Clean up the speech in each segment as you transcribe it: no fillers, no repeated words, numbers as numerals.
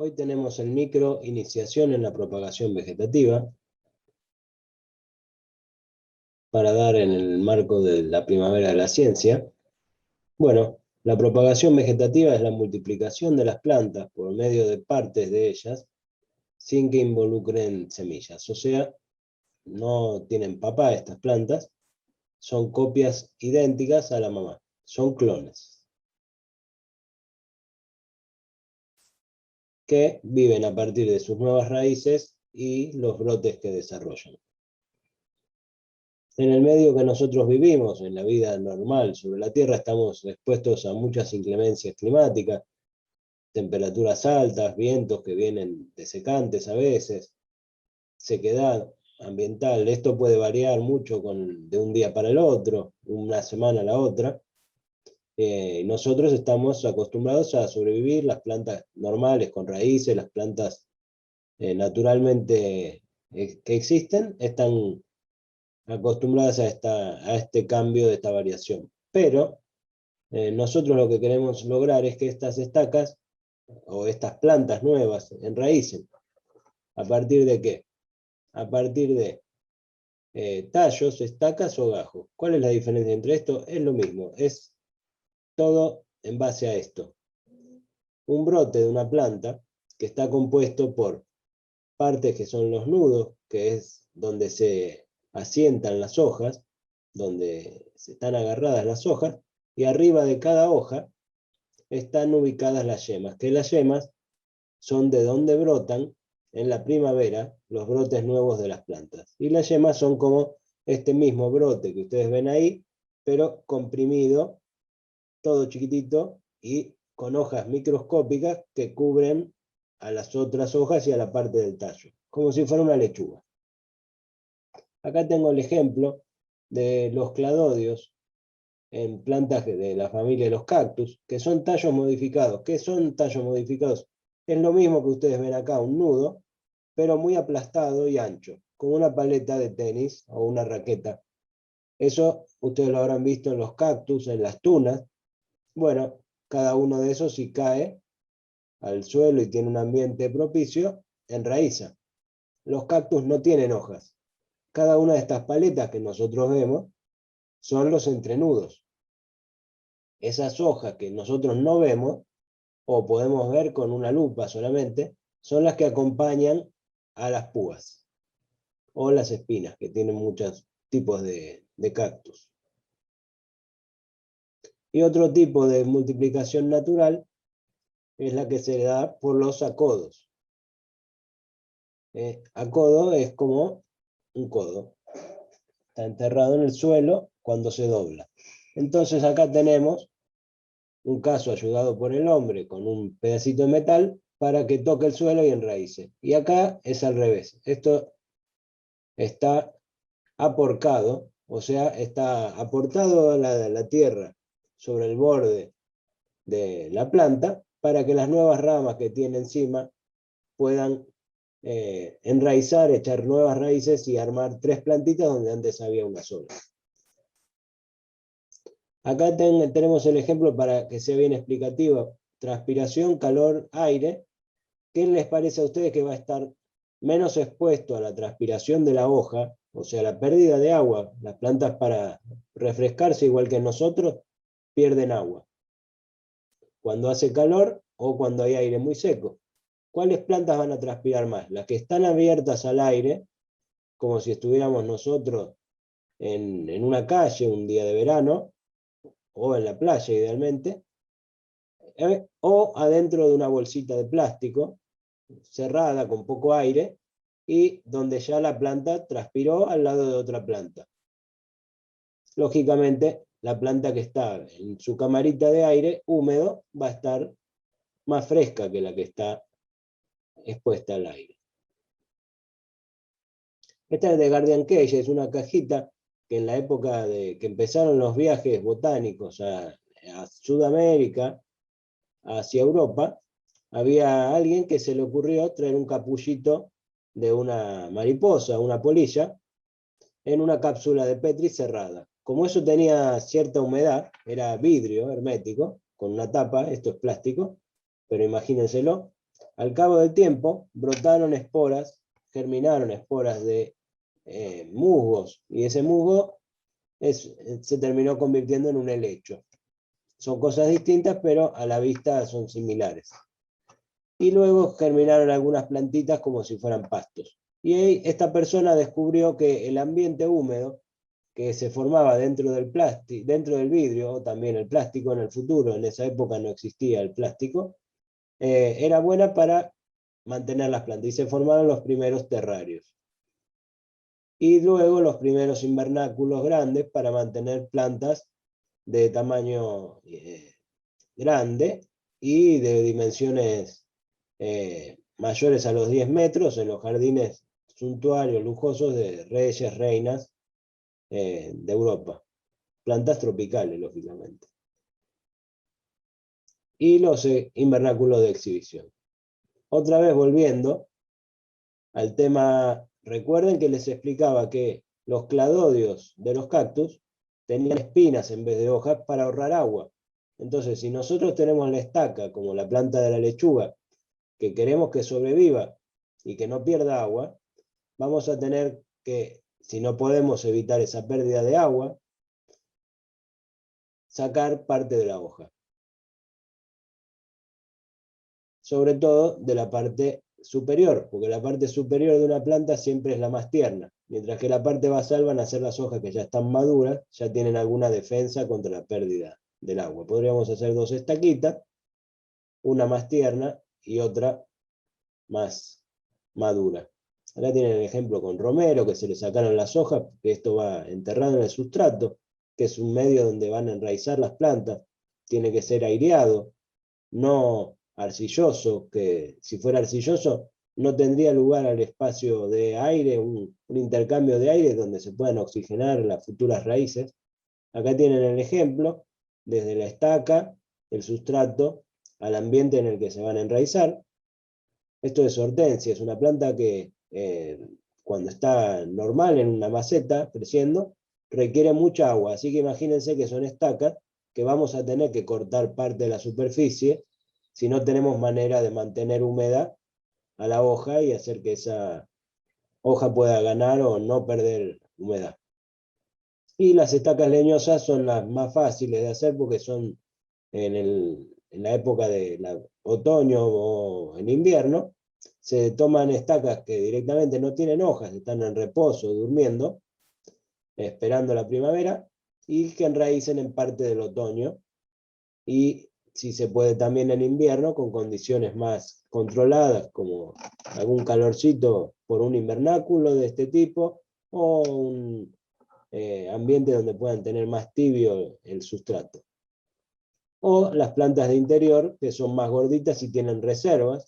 Hoy tenemos el micro iniciación en la propagación vegetativa para dar en el marco de la primavera de la ciencia. Bueno, la propagación vegetativa es la multiplicación de las plantas por medio de partes de ellas sin que involucren semillas. O sea, no tienen papá estas plantas, son copias idénticas a la mamá, son clones, que viven a partir de sus nuevas raíces y los brotes que desarrollan. En el medio que nosotros vivimos, en la vida normal sobre la Tierra, estamos expuestos a muchas inclemencias climáticas, temperaturas altas, vientos que vienen desecantes a veces, sequedad ambiental. Esto puede variar mucho de un día para el otro, una semana a la otra. Nosotros estamos acostumbrados a sobrevivir, las plantas normales con raíces, las plantas naturalmente que existen, están acostumbradas a este cambio, de esta variación. Pero nosotros lo que queremos lograr es que estas estacas, o estas plantas nuevas, enraícen. ¿A partir de qué? A partir de tallos, estacas o gajos. ¿Cuál es la diferencia entre esto? Es lo mismo, es todo en base a esto. Un brote de una planta que está compuesto por partes que son los nudos, que es donde se asientan las hojas, donde se están agarradas las hojas, y arriba de cada hoja están ubicadas las yemas, que las yemas son de donde brotan en la primavera los brotes nuevos de las plantas. Y las yemas son como este mismo brote que ustedes ven ahí, pero comprimido, todo chiquitito y con hojas microscópicas que cubren a las otras hojas y a la parte del tallo, como si fuera una lechuga. Acá tengo el ejemplo de los cladodios en plantas de la familia de los cactus, que son tallos modificados. ¿Qué son tallos modificados? Es lo mismo que ustedes ven acá, un nudo, pero muy aplastado y ancho, como una paleta de tenis o una raqueta. Eso ustedes lo habrán visto en los cactus, en las tunas. Bueno, cada uno de esos, si cae al suelo y tiene un ambiente propicio, enraiza. Los cactus no tienen hojas. Cada una de estas paletas que nosotros vemos son los entrenudos. Esas hojas que nosotros no vemos, o podemos ver con una lupa solamente, son las que acompañan a las púas, o las espinas, que tienen muchos tipos de cactus. Y otro tipo de multiplicación natural es la que se da por los acodos. Acodo es como un codo. Está enterrado en el suelo cuando se dobla. Entonces acá tenemos un caso ayudado por el hombre con un pedacito de metal para que toque el suelo y enraíce. Y acá es al revés. Esto está aporcado, o sea, está aportado a la tierra sobre el borde de la planta para que las nuevas ramas que tiene encima puedan enraizar, echar nuevas raíces y armar 3 plantitas donde antes había una sola. Acá tenemos el ejemplo para que sea bien explicativo. Transpiración, calor, aire. ¿Qué les parece a ustedes que va a estar menos expuesto a la transpiración de la hoja, o sea, la pérdida de agua? Las plantas, para refrescarse, igual que nosotros, pierden agua cuando hace calor o cuando hay aire muy seco. ¿Cuáles plantas van a transpirar más? Las que están abiertas al aire, como si estuviéramos nosotros en una calle un día de verano, o en la playa idealmente, o adentro de una bolsita de plástico, cerrada con poco aire, y donde ya la planta transpiró al lado de otra planta. Lógicamente, la planta que está en su camarita de aire húmedo va a estar más fresca que la que está expuesta al aire. Esta es de Guardian Cage, es una cajita que en la época de que empezaron los viajes botánicos a Sudamérica, hacia Europa, había alguien que se le ocurrió traer un capullito de una mariposa, una polilla, en una cápsula de Petri cerrada. Como eso tenía cierta humedad, era vidrio hermético, con una tapa, esto es plástico, pero imagínenselo, Al cabo del tiempo, brotaron esporas, germinaron esporas de musgos, y ese musgo se terminó convirtiendo en un helecho. Son cosas distintas, pero a la vista son similares. Y luego germinaron algunas plantitas como si fueran pastos. Y ahí esta persona descubrió que el ambiente húmedo que se formaba dentro del plástico, dentro del vidrio, o también el plástico en el futuro, en esa época no existía el plástico, era buena para mantener las plantas, y se formaron los primeros terrarios. Y luego los primeros invernáculos grandes para mantener plantas de tamaño grande y de dimensiones mayores a los 10 metros en los jardines suntuarios lujosos de reyes, reinas de Europa. Plantas tropicales, lógicamente. Y los invernáculos de exhibición. Otra vez volviendo al tema, recuerden que les explicaba que los cladodios de los cactus tenían espinas en vez de hojas para ahorrar agua. Entonces, si nosotros tenemos la estaca, como la planta de la lechuga, que queremos que sobreviva y que no pierda agua, vamos a tener que, si no podemos evitar esa pérdida de agua, sacar parte de la hoja. Sobre todo de la parte superior, porque la parte superior de una planta siempre es la más tierna, mientras que la parte basal van a ser las hojas que ya están maduras, ya tienen alguna defensa contra la pérdida del agua. Podríamos hacer dos estaquitas, una más tierna y otra más madura. Acá tienen el ejemplo con romero, que se le sacaron las hojas, que esto va enterrado en el sustrato, que es un medio donde van a enraizar las plantas, tiene que ser aireado, no arcilloso, que si fuera arcilloso no tendría lugar al espacio de aire, un intercambio de aire donde se puedan oxigenar las futuras raíces. Acá tienen el ejemplo, desde la estaca, el sustrato, al ambiente en el que se van a enraizar. Esto es hortensia, es una planta que cuando está normal en una maceta, creciendo, requiere mucha agua, así que imagínense que son estacas que vamos a tener que cortar parte de la superficie si no tenemos manera de mantener húmeda a la hoja y hacer que esa hoja pueda ganar o no perder humedad. Y las estacas leñosas son las más fáciles de hacer porque son en la época de otoño o en invierno, se toman estacas que directamente no tienen hojas, están en reposo, durmiendo, esperando la primavera, y que enraícen en parte del otoño, y si se puede también en invierno, con condiciones más controladas, como algún calorcito por un invernáculo de este tipo, o un ambiente donde puedan tener más tibio el sustrato. O las plantas de interior, que son más gorditas y tienen reservas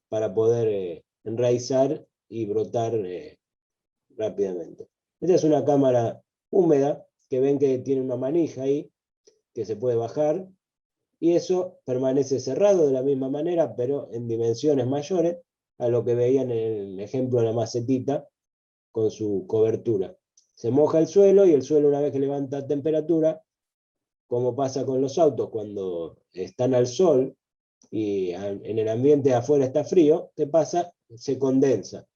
para poder enraizar y brotar rápidamente. Esta es una cámara húmeda, que ven que tiene una manija ahí, que se puede bajar, y eso permanece cerrado de la misma manera, pero en dimensiones mayores a lo que veían en el ejemplo de la macetita, con su cobertura. Se moja el suelo, y el suelo, una vez que levanta temperatura, como pasa con los autos cuando están al sol y en el ambiente de afuera está frío, ¿qué pasa? Se condensa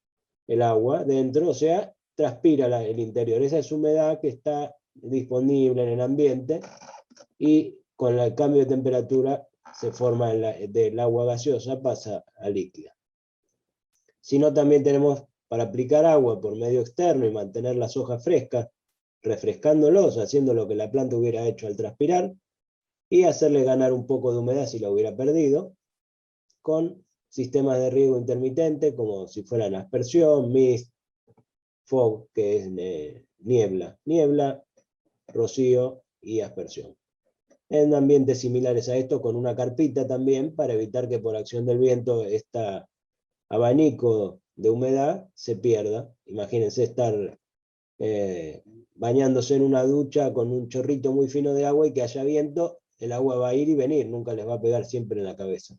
el agua dentro, o sea, transpira el interior. Esa es humedad que está disponible en el ambiente, y con el cambio de temperatura se forma del agua gaseosa, pasa a líquida. Si no, también tenemos para aplicar agua por medio externo y mantener las hojas frescas, refrescándolos, haciendo lo que la planta hubiera hecho al transpirar, y hacerle ganar un poco de humedad si la hubiera perdido, con sistemas de riego intermitente, como si fueran aspersión, mist, fog, que es niebla, rocío y aspersión. En ambientes similares a esto, con una carpita también, para evitar que por acción del viento este abanico de humedad se pierda. Imagínense estar bañándose en una ducha con un chorrito muy fino de agua y que haya viento, el agua va a ir y venir, nunca les va a pegar siempre en la cabeza.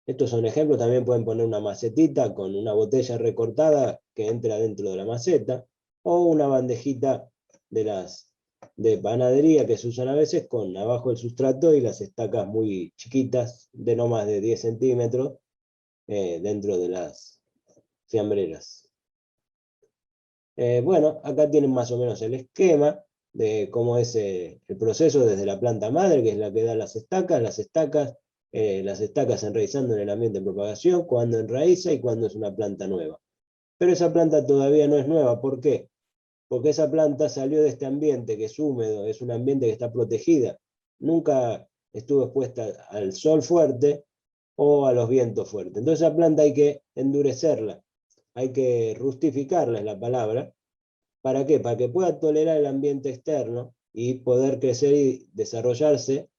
Estos son ejemplos, también pueden poner una macetita con una botella recortada que entra dentro de la maceta, o una bandejita de las de panadería que se usan a veces con abajo el sustrato y las estacas muy chiquitas, de no más de 10 centímetros, dentro de las fiambreras. Bueno, acá tienen más o menos el esquema de cómo es el proceso desde la planta madre, que es la que da las estacas enraizando en el ambiente de propagación, cuando enraiza y cuando es una planta nueva. Pero esa planta todavía no es nueva, ¿por qué? Porque esa planta salió de este ambiente que es húmedo, es un ambiente que está protegida, nunca estuvo expuesta al sol fuerte o a los vientos fuertes. Entonces esa planta hay que endurecerla, hay que rustificarla, es la palabra. ¿Para qué? Para que pueda tolerar el ambiente externo y poder crecer y desarrollarse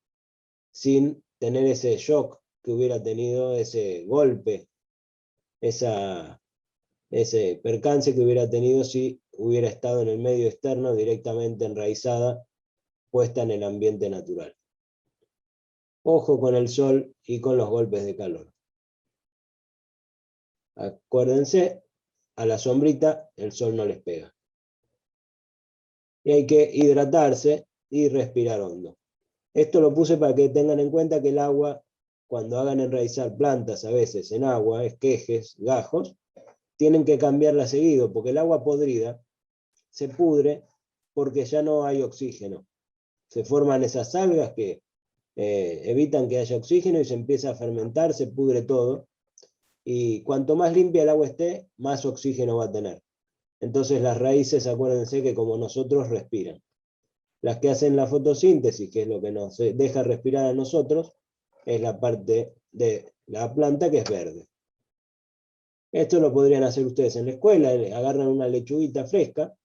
sin tener ese shock que hubiera tenido, ese golpe, ese percance que hubiera tenido si hubiera estado en el medio externo directamente enraizada, puesta en el ambiente natural. Ojo con el sol y con los golpes de calor. Acuérdense, a la sombrita el sol no les pega. Y hay que hidratarse y respirar hondo. Esto lo puse para que tengan en cuenta que el agua, cuando hagan enraizar plantas a veces en agua, esquejes, gajos, tienen que cambiarla seguido, porque el agua podrida se pudre porque ya no hay oxígeno. Se forman esas algas que evitan que haya oxígeno y se empieza a fermentar, se pudre todo. Y cuanto más limpia el agua esté, más oxígeno va a tener. Entonces las raíces, acuérdense que como nosotros respiran. Las que hacen la fotosíntesis, que es lo que nos deja respirar a nosotros, es la parte de la planta que es verde. Esto lo podrían hacer ustedes en la escuela, agarran una lechuguita fresca,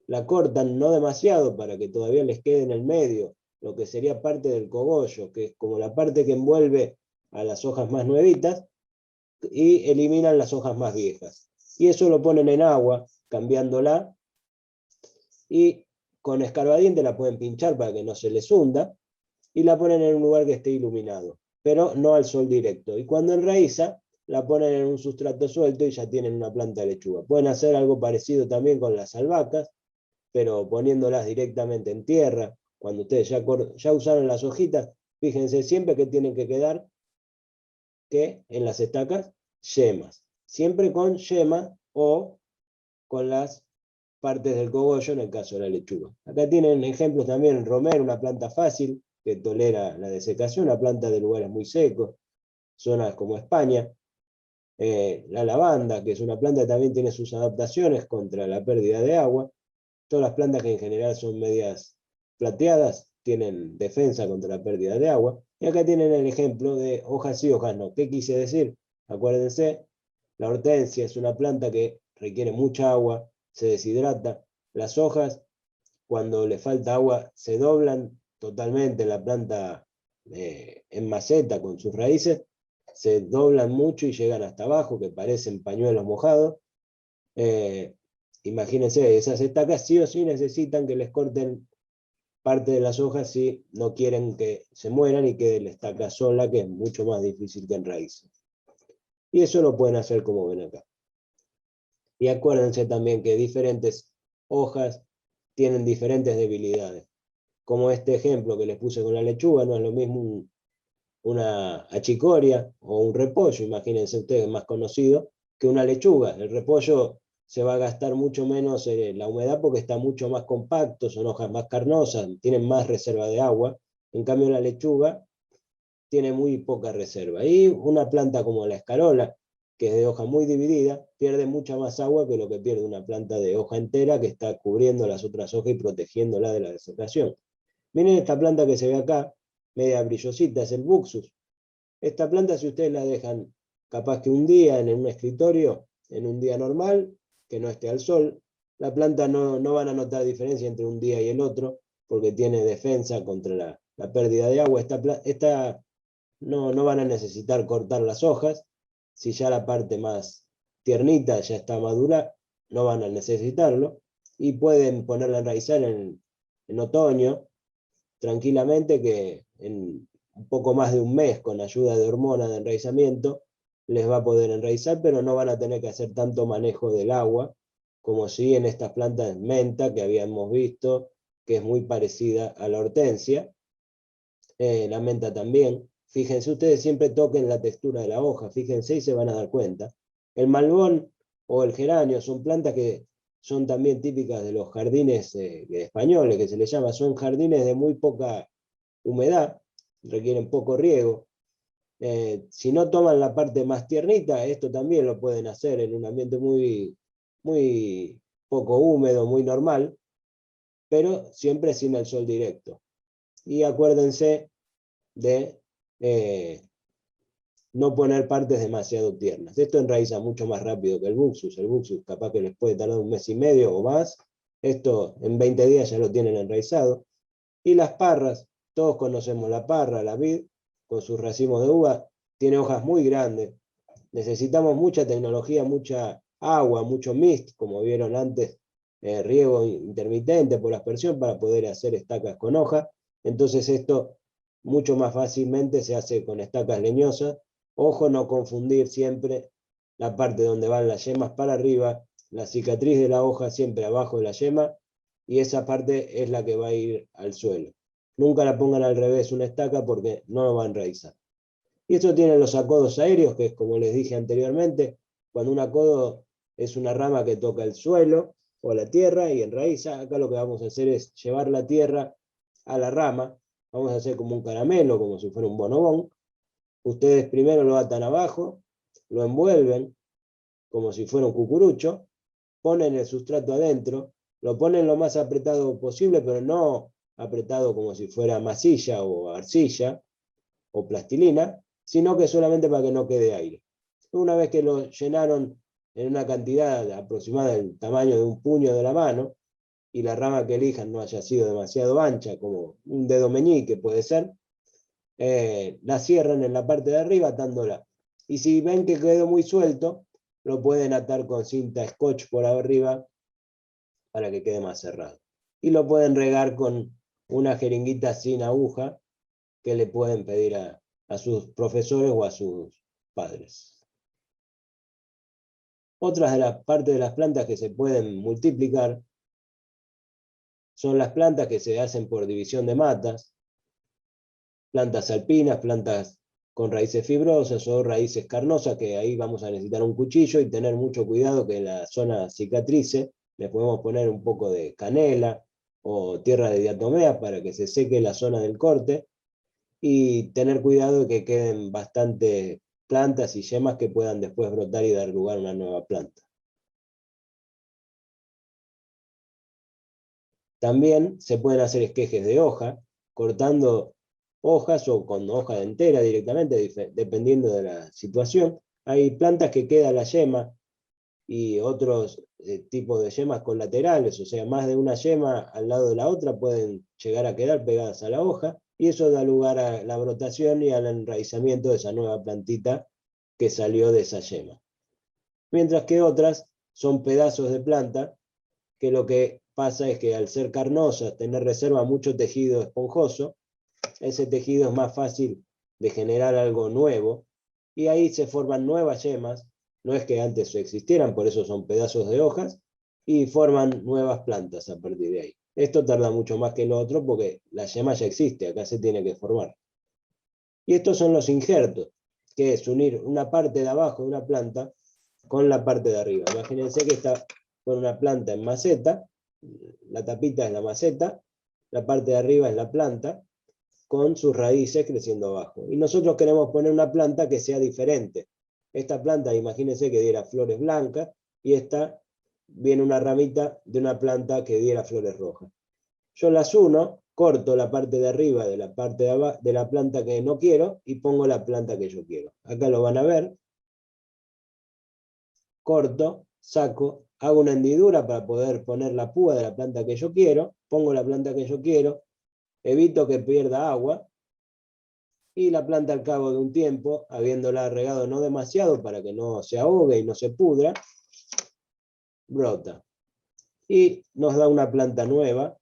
la cortan no demasiado para que todavía les quede en el medio lo que sería parte del cogollo, que es como la parte que envuelve a las hojas más nuevitas, y eliminan las hojas más viejas. Y eso lo ponen en agua, cambiándola, y con escarbadiente la pueden pinchar para que no se les hunda, y la ponen en un lugar que esté iluminado, pero no al sol directo. Y cuando enraiza, la ponen en un sustrato suelto y ya tienen una planta de lechuga. Pueden hacer algo parecido también con las albahacas, pero poniéndolas directamente en tierra. Cuando ustedes ya usaron las hojitas, fíjense siempre que tienen que quedar que en las estacas yemas. Siempre con yema o con las partes del cogollo en el caso de la lechuga. Acá tienen ejemplos también, el romero, una planta fácil que tolera la desecación, una planta de lugares muy secos, zonas como España. La lavanda, que es una planta que también tiene sus adaptaciones contra la pérdida de agua. Todas las plantas que en general son medias plateadas tienen defensa contra la pérdida de agua. Y acá tienen el ejemplo de hojas sí, hojas no. ¿Qué quise decir? Acuérdense, la hortensia es una planta que requiere mucha agua, se deshidrata. Las hojas, cuando le falta agua, se doblan totalmente la planta en maceta con sus raíces, se doblan mucho y llegan hasta abajo, que parecen pañuelos mojados. Imagínense, esas estacas sí o sí necesitan que les corten parte de las hojas si no quieren que se mueran y quede la estaca sola, que es mucho más difícil que en raíces. Y eso lo pueden hacer como ven acá. Y acuérdense también que diferentes hojas tienen diferentes debilidades. Como este ejemplo que les puse con la lechuga, no es lo mismo una achicoria o un repollo, imagínense ustedes, más conocido, que una lechuga. El repollo se va a gastar mucho menos la humedad porque está mucho más compacto, son hojas más carnosas, tienen más reserva de agua. En cambio la lechuga tiene muy poca reserva. Y una planta como la escarola, que es de hoja muy dividida, pierde mucha más agua que lo que pierde una planta de hoja entera que está cubriendo las otras hojas y protegiéndola de la desecación. Miren esta planta que se ve acá, media brillosita, es el buxus. Esta planta, si ustedes la dejan capaz que un día en un escritorio, en un día normal, que no esté al sol, la planta no van a notar diferencia entre un día y el otro, porque tiene defensa contra la pérdida de agua. Esta no van a necesitar cortar las hojas. Si ya la parte más tiernita ya está madura, no van a necesitarlo. Y pueden ponerla a enraizar en otoño, tranquilamente, que en un poco más de un mes, con ayuda de hormonas de enraizamiento, les va a poder enraizar, pero no van a tener que hacer tanto manejo del agua, como si en estas plantas de menta que habíamos visto, que es muy parecida a la hortensia. La menta también. Fíjense, ustedes siempre toquen la textura de la hoja, fíjense y se van a dar cuenta. El malbón o el geranio son plantas que son también típicas de los jardines españoles, que se les llama, son jardines de muy poca humedad, requieren poco riego. Si no toman la parte más tiernita, esto también lo pueden hacer en un ambiente muy poco húmedo, muy normal, pero siempre sin el sol directo. Y acuérdense de no poner partes demasiado tiernas. Esto enraiza mucho más rápido que el buxus. El buxus capaz que les puede tardar 1 mes y medio o más. Esto en 20 días ya lo tienen enraizado. Y las parras, todos conocemos la parra, la vid, con sus racimos de uva, tiene hojas muy grandes. Necesitamos mucha tecnología, mucha agua, mucho mist, como vieron antes, riego intermitente por aspersión para poder hacer estacas con hoja. Entonces esto mucho más fácilmente se hace con estacas leñosas. Ojo, no confundir siempre la parte donde van las yemas para arriba, la cicatriz de la hoja siempre abajo de la yema, y esa parte es la que va a ir al suelo. Nunca la pongan al revés una estaca porque no lo va a enraizar. Y esto tiene los acodos aéreos, que es como les dije anteriormente, cuando un acodo es una rama que toca el suelo o la tierra y enraiza. Acá lo que vamos a hacer es llevar la tierra a la rama. Vamos a hacer como un caramelo, como si fuera un bonobón. Ustedes primero lo atan abajo, lo envuelven como si fuera un cucurucho, ponen el sustrato adentro, lo ponen lo más apretado posible, pero no apretado como si fuera masilla o arcilla o plastilina, sino que solamente para que no quede aire. Una vez que lo llenaron en una cantidad aproximada del tamaño de un puño de la mano, y la rama que elijan no haya sido demasiado ancha, como un dedo meñique puede ser, la cierran en la parte de arriba atándola. Y si ven que quedó muy suelto, lo pueden atar con cinta scotch por arriba para que quede más cerrado. Y lo pueden regar con una jeringuita sin aguja que le pueden pedir a sus profesores o a sus padres. Otras de las partes de las plantas que se pueden multiplicar son las plantas que se hacen por división de matas, plantas alpinas, plantas con raíces fibrosas o raíces carnosas, que ahí vamos a necesitar un cuchillo y tener mucho cuidado que en la zona cicatrice le podemos poner un poco de canela o tierra de diatomea para que se seque la zona del corte, y tener cuidado de que queden bastante plantas y yemas que puedan después brotar y dar lugar a una nueva planta. También se pueden hacer esquejes de hoja, cortando hojas o con hoja entera directamente, dependiendo de la situación. Hay plantas que queda la yema y otros tipos de yemas colaterales, o sea, más de una yema al lado de la otra pueden llegar a quedar pegadas a la hoja, y eso da lugar a la brotación y al enraizamiento de esa nueva plantita que salió de esa yema. Mientras que otras son pedazos de planta que lo que pasa es que al ser carnosas, tener reserva mucho tejido esponjoso, ese tejido es más fácil de generar algo nuevo, y ahí se forman nuevas yemas. No es que antes existieran, por eso son pedazos de hojas, y forman nuevas plantas a partir de ahí. Esto tarda mucho más que lo otro porque la yema ya existe, acá se tiene que formar. Y estos son los injertos, que es unir una parte de abajo de una planta con la parte de arriba. Imagínense que está con una planta en maceta, la tapita es la maceta, la parte de arriba es la planta, con sus raíces creciendo abajo. Y nosotros queremos poner una planta que sea diferente. Esta planta, imagínense que diera flores blancas, y esta viene una ramita de una planta que diera flores rojas. Yo las uno, corto la parte de arriba de la parte de la planta que no quiero y pongo la planta que yo quiero. Acá lo van a ver. Corto, saco, hago una hendidura para poder poner la púa de la planta que yo quiero, pongo la planta que yo quiero, evito que pierda agua, y la planta al cabo de un tiempo, habiéndola regado no demasiado para que no se ahogue y no se pudra, brota. Y nos da una planta nueva,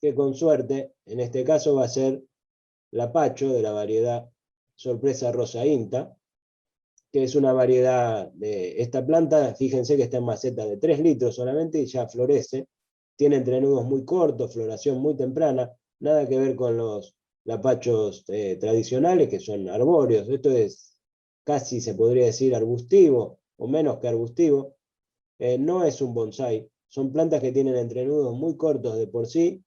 que con suerte, en este caso va a ser la Pacho de la variedad Sorpresa Rosa Inta, que es una variedad de esta planta. Fíjense que está en maceta de 3 litros solamente y ya florece. tiene entrenudos muy cortos, floración muy temprana, nada que ver con los lapachos tradicionales, que son arbóreos. Esto es casi, se podría decir, arbustivo, o menos que arbustivo. No es un bonsái, son plantas que tienen entrenudos muy cortos de por sí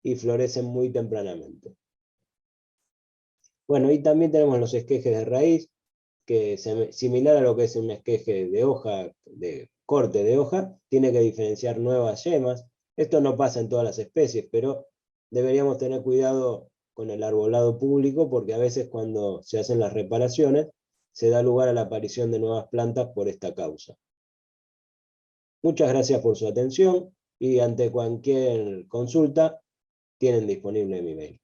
y florecen muy tempranamente. Bueno, y también tenemos los esquejes de raíz, que es similar a lo que es un esqueje de hoja, de corte de hoja, tiene que diferenciar nuevas yemas. Esto no pasa en todas las especies, pero deberíamos tener cuidado con el arbolado público, porque a veces cuando se hacen las reparaciones, se da lugar a la aparición de nuevas plantas por esta causa. Muchas gracias por su atención y ante cualquier consulta tienen disponible mi mail.